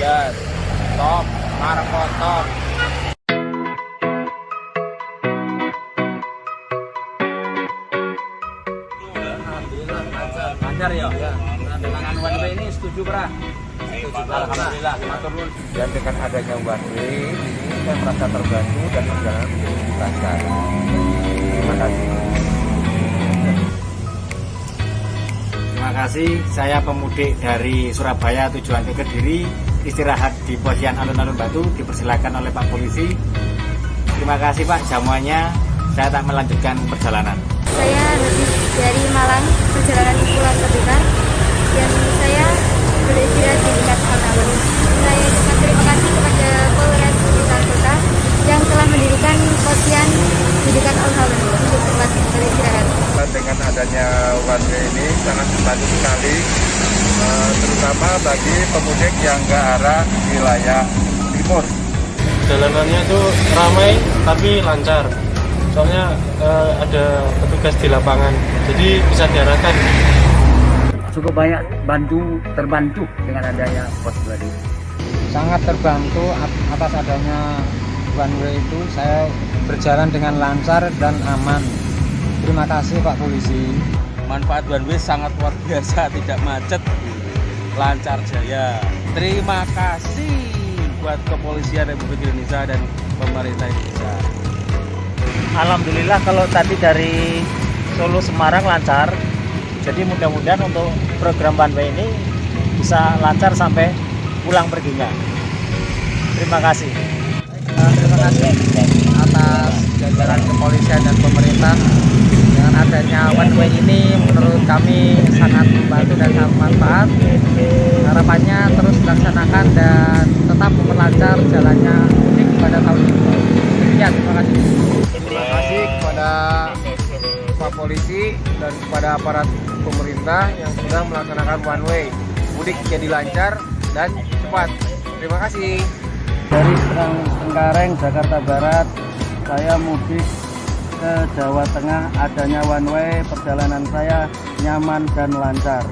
Gas, top, Marco top. Alhamdulillah lancar ya. Dengan one way ini setuju, Pra? Alhamdulillah, matur nuwun. Dan dengan adanya one way ini saya merasa terbantu dan perjalanan menjadi lancar. Terima kasih. Terima kasih, saya pemudik dari Surabaya tujuan ke Kediri, istirahat di posisian alun-alun Batu, dipersilakan oleh Pak Polisi. Terima kasih Pak, jamuannya saya tak melanjutkan perjalanan. Saya habis dari Malang, perjalanan pulang ke Blitar, dan saya beristirahat di dekat alun-alun. Saya ucapkan terima kasih kepada Polres Blitar Kota yang telah mendirikan posisian di dekat alun-alun untuk tempat beristirahat. Dengan adanya one way ini sangat membantu sekali, terutama bagi pemudik yang ke arah wilayah timur. Jalanannya itu ramai tapi lancar, soalnya ada petugas di lapangan, jadi bisa diarahkan. Cukup banyak terbantu dengan adanya pos tadi. Sangat terbantu atas adanya one way itu, saya berjalan dengan lancar dan aman. Terima kasih Pak Polisi. Manfaat one way sangat luar biasa, tidak macet, lancar jaya. Terima kasih buat Kepolisian Republik Indonesia dan pemerintah Indonesia. Alhamdulillah kalau tadi dari Solo Semarang lancar, jadi mudah-mudahan untuk program one way ini bisa lancar sampai pulang perginya. Terima kasih. Terima kasih atas jajaran kepolisian dan pemerintah. Dengan adanya one way ini menurut kami sangat membantu dan sangat bermanfaat. Harapannya terus dilaksanakan dan tetap memperlancar jalannya mudik pada tahun ini. Demikian, terima kasih. Terima kasih kepada Pak Polisi dan kepada aparat pemerintah yang sudah melaksanakan one way. Mudik jadi lancar dan cepat. Terima kasih. Dari Cengkareng, Jakarta Barat, saya mudik ke Jawa Tengah. Adanya one way, perjalanan saya nyaman dan lancar.